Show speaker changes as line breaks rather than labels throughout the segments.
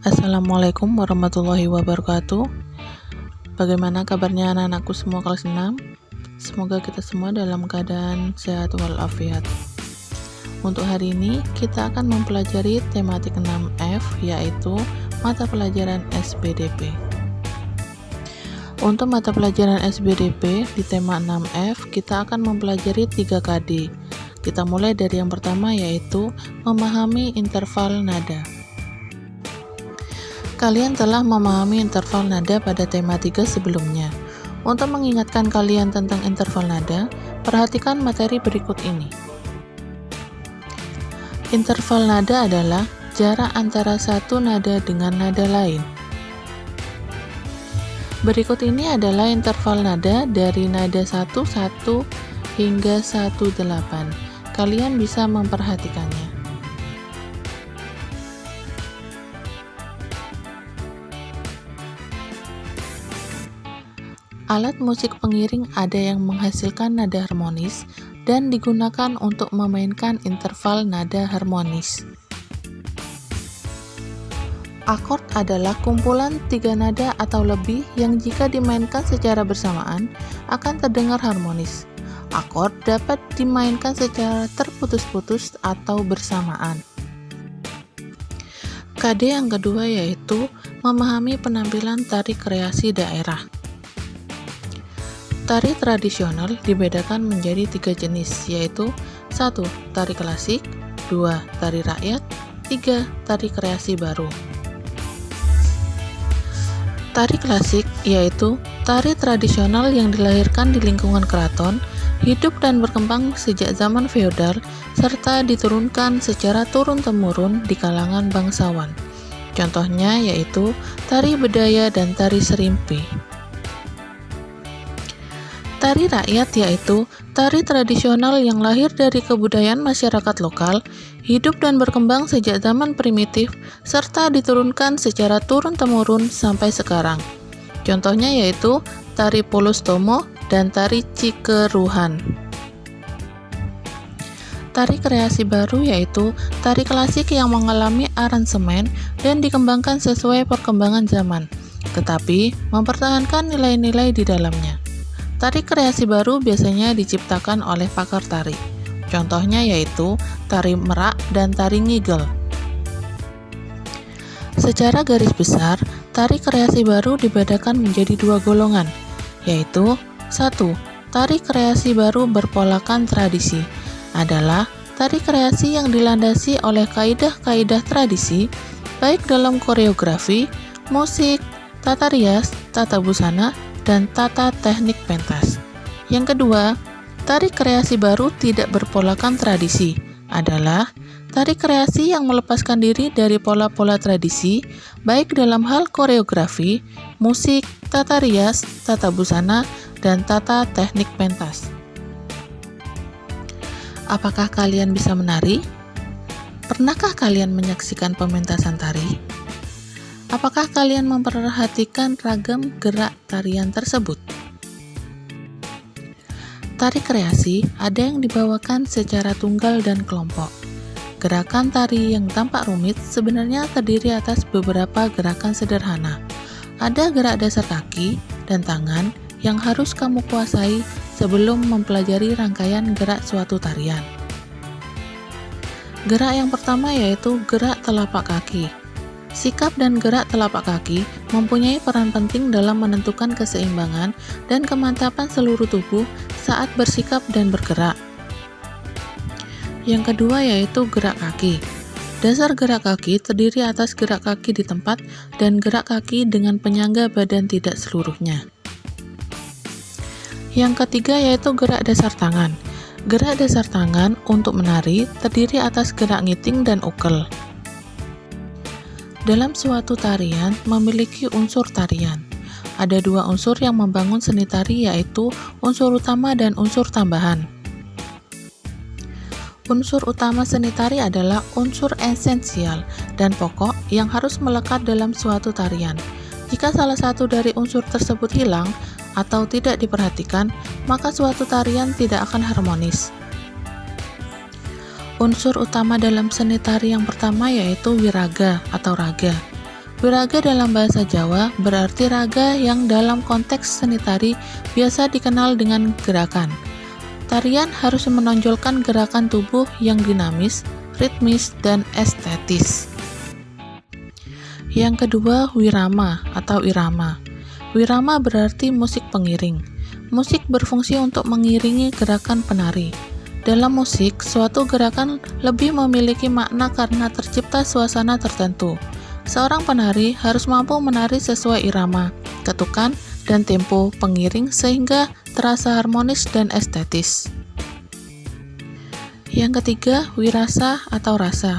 Assalamualaikum warahmatullahi wabarakatuh. Bagaimana kabarnya anak-anakku semua kelas 6? Semoga kita semua dalam keadaan sehat walafiat. Untuk hari ini kita akan mempelajari tematik 6F, yaitu mata pelajaran SBDP. Untuk mata pelajaran SBDP di tema 6F kita akan mempelajari 3 KD. Kita mulai dari yang pertama, yaitu memahami interval nada. Kalian telah memahami interval nada pada tema 3 sebelumnya. Untuk mengingatkan kalian tentang interval nada, perhatikan materi berikut ini. Interval nada adalah jarak antara satu nada dengan nada lain. Berikut ini adalah interval nada dari nada 1-1 hingga 1-8. Kalian bisa memperhatikannya. Alat musik pengiring ada yang menghasilkan nada harmonis dan digunakan untuk memainkan interval nada harmonis. Akord adalah kumpulan 3 nada atau lebih yang jika dimainkan secara bersamaan akan terdengar harmonis. Akord dapat dimainkan secara terputus-putus atau bersamaan. KD yang kedua yaitu memahami penampilan tari kreasi daerah. Tari tradisional dibedakan menjadi 3 jenis, yaitu 1. Tari klasik, 2. Tari rakyat, 3. Tari kreasi baru. Tari klasik yaitu tari tradisional yang dilahirkan di lingkungan keraton, hidup dan berkembang sejak zaman feodal, serta diturunkan secara turun-temurun di kalangan bangsawan. Contohnya yaitu tari bedaya dan tari serimpi. Tari rakyat yaitu tari tradisional yang lahir dari kebudayaan masyarakat lokal, hidup dan berkembang sejak zaman primitif, serta diturunkan secara turun-temurun sampai sekarang. Contohnya yaitu tari Polus Tomo dan tari Cikeruhan. Tari kreasi baru yaitu tari klasik yang mengalami aransemen dan dikembangkan sesuai perkembangan zaman, tetapi mempertahankan nilai-nilai di dalamnya. Tari kreasi baru biasanya diciptakan oleh pakar tari. Contohnya yaitu tari merak dan tari ngigel. Secara garis besar, tari kreasi baru dibedakan menjadi 2 golongan, yaitu 1. Tari kreasi baru berpolakan tradisi adalah tari kreasi yang dilandasi oleh kaidah-kaidah tradisi, baik dalam koreografi, musik, tata rias, tata busana, dan tata teknik pentas. Yang kedua, tari kreasi baru tidak berpolakan tradisi adalah tari kreasi yang melepaskan diri dari pola-pola tradisi, baik dalam hal koreografi, musik, tata rias, tata busana, dan tata teknik pentas. Apakah kalian bisa menari? Pernahkah kalian menyaksikan pementasan tari? Apakah kalian memperhatikan ragam gerak tarian tersebut? Tari kreasi ada yang dibawakan secara tunggal dan kelompok. Gerakan tari yang tampak rumit sebenarnya terdiri atas beberapa gerakan sederhana. Ada gerak dasar kaki dan tangan yang harus kamu kuasai sebelum mempelajari rangkaian gerak suatu tarian. Gerak yang pertama yaitu gerak telapak kaki. Sikap dan gerak telapak kaki mempunyai peran penting dalam menentukan keseimbangan dan kemantapan seluruh tubuh saat bersikap dan bergerak. Yang kedua yaitu gerak kaki. Dasar gerak kaki terdiri atas gerak kaki di tempat dan gerak kaki dengan penyangga badan tidak seluruhnya. Yang ketiga yaitu gerak dasar tangan. Gerak dasar tangan untuk menari terdiri atas gerak ngiting dan ukel. Dalam suatu tarian memiliki unsur tarian. Ada 2 unsur yang membangun seni tari yaitu unsur utama dan unsur tambahan. Unsur utama seni tari adalah unsur esensial dan pokok yang harus melekat dalam suatu tarian. Jika salah satu dari unsur tersebut hilang atau tidak diperhatikan, maka suatu tarian tidak akan harmonis. Unsur utama dalam seni tari yang pertama yaitu wiraga atau raga. Wiraga dalam bahasa Jawa berarti raga yang dalam konteks seni tari biasa dikenal dengan gerakan. Tarian harus menonjolkan gerakan tubuh yang dinamis, ritmis, dan estetis. Yang kedua, wirama atau irama. Wirama berarti musik pengiring. Musik berfungsi untuk mengiringi gerakan penari. Dalam musik, suatu gerakan lebih memiliki makna karena tercipta suasana tertentu. Seorang penari harus mampu menari sesuai irama, ketukan, dan tempo pengiring sehingga terasa harmonis dan estetis. Yang ketiga, wirasa atau rasa.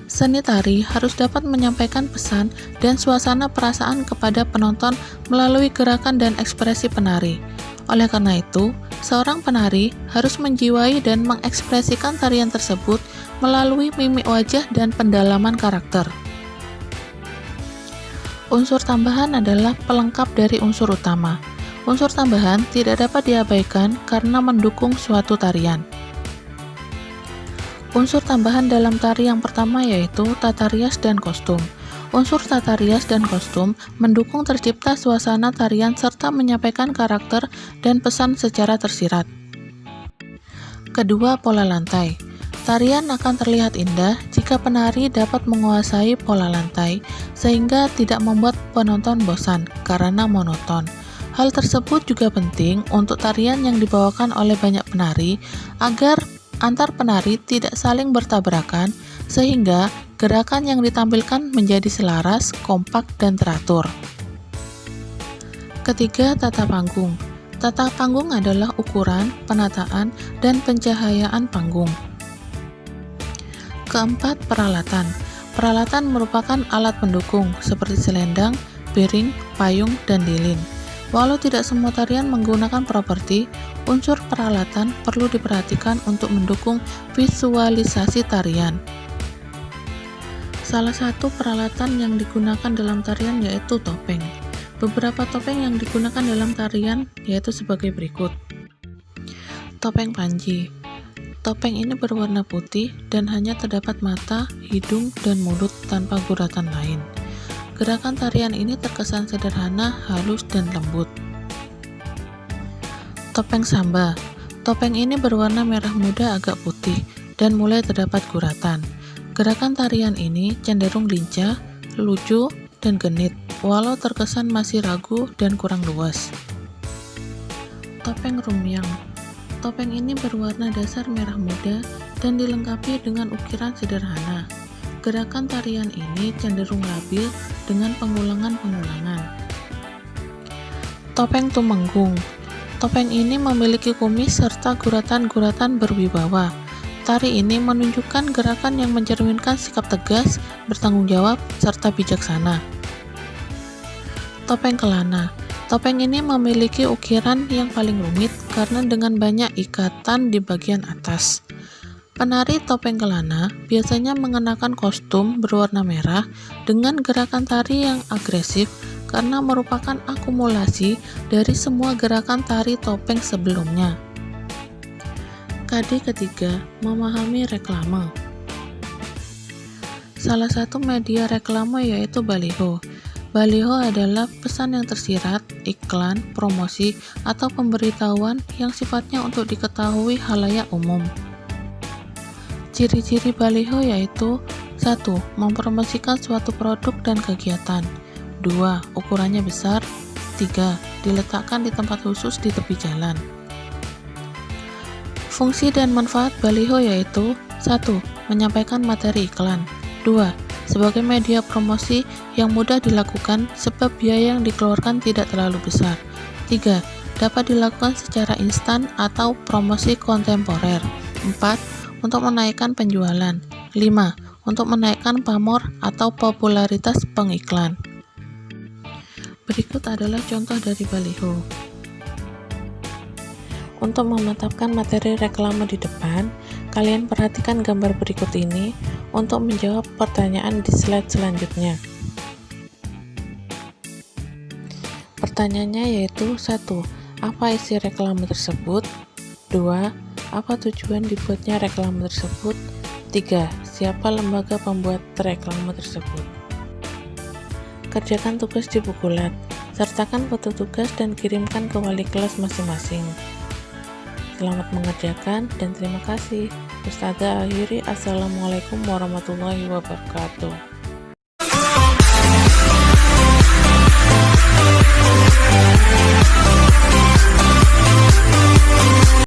Seni tari harus dapat menyampaikan pesan dan suasana perasaan kepada penonton melalui gerakan dan ekspresi penari. Oleh karena itu, seorang penari harus menjiwai dan mengekspresikan tarian tersebut melalui mimik wajah dan pendalaman karakter. Unsur tambahan adalah pelengkap dari unsur utama. Unsur tambahan tidak dapat diabaikan karena mendukung suatu tarian. Unsur tambahan dalam tari yang pertama yaitu tata rias dan kostum. Unsur tata rias dan kostum mendukung tercipta suasana tarian serta menyampaikan karakter dan pesan secara tersirat. Kedua, pola lantai. Tarian akan terlihat indah jika penari dapat menguasai pola lantai sehingga tidak membuat penonton bosan karena monoton. Hal tersebut juga penting untuk tarian yang dibawakan oleh banyak penari agar antar penari tidak saling bertabrakan sehingga gerakan yang ditampilkan menjadi selaras, kompak, dan teratur. Ketiga, tata panggung. Tata panggung adalah ukuran, penataan, dan pencahayaan panggung. Keempat, peralatan. Peralatan merupakan alat pendukung seperti selendang, piring, payung, dan lilin. Walau tidak semua tarian menggunakan properti, unsur peralatan perlu diperhatikan untuk mendukung visualisasi tarian. Salah satu peralatan yang digunakan dalam tarian yaitu topeng. Beberapa topeng yang digunakan dalam tarian yaitu sebagai berikut. Topeng panji. Topeng ini berwarna putih dan hanya terdapat mata, hidung, dan mulut tanpa guratan lain. Gerakan tarian ini terkesan sederhana, halus, dan lembut. Topeng samba. Topeng ini berwarna merah muda agak putih dan mulai terdapat guratan. Gerakan tarian ini cenderung lincah, lucu, dan genit, walau terkesan masih ragu dan kurang luas. Topeng rumyang. Topeng ini berwarna dasar merah muda dan dilengkapi dengan ukiran sederhana. Gerakan tarian ini cenderung labil dengan pengulangan-pengulangan. Topeng tumenggung. Topeng ini memiliki kumis serta guratan-guratan berwibawa. Tari ini menunjukkan gerakan yang mencerminkan sikap tegas, bertanggung jawab, serta bijaksana. Topeng kelana. Topeng ini memiliki ukiran yang paling rumit karena dengan banyak ikatan di bagian atas. Penari topeng kelana biasanya mengenakan kostum berwarna merah dengan gerakan tari yang agresif karena merupakan akumulasi dari semua gerakan tari topeng sebelumnya. KD ketiga, memahami reklame. Salah satu media reklame yaitu baliho. Baliho adalah pesan yang tersirat, iklan, promosi, atau pemberitahuan yang sifatnya untuk diketahui khalayak umum. Ciri-ciri baliho yaitu 1. Mempromosikan suatu produk dan kegiatan. 2. Ukurannya besar. 3. Diletakkan di tempat khusus di tepi jalan. Fungsi dan manfaat baliho yaitu 1. Menyampaikan materi iklan. 2. Sebagai media promosi yang mudah dilakukan sebab biaya yang dikeluarkan tidak terlalu besar. 3. Dapat dilakukan secara instan atau promosi kontemporer. 4. Untuk menaikkan penjualan. 5. Untuk menaikkan pamor atau popularitas pengiklan. Berikut adalah contoh dari baliho. Untuk memantapkan materi reklame di depan, kalian perhatikan gambar berikut ini untuk menjawab pertanyaan di slide selanjutnya. Pertanyaannya yaitu 1. Apa isi reklame tersebut? 2. Apa tujuan dibuatnya reklame tersebut? 3. Siapa lembaga pembuat reklame tersebut? Kerjakan tugas di Bukulet. Sertakan foto tugas dan kirimkan ke wali kelas masing-masing. Selamat mengerjakan dan terima kasih. Ustazah akhiri, Assalamualaikum warahmatullahi wabarakatuh.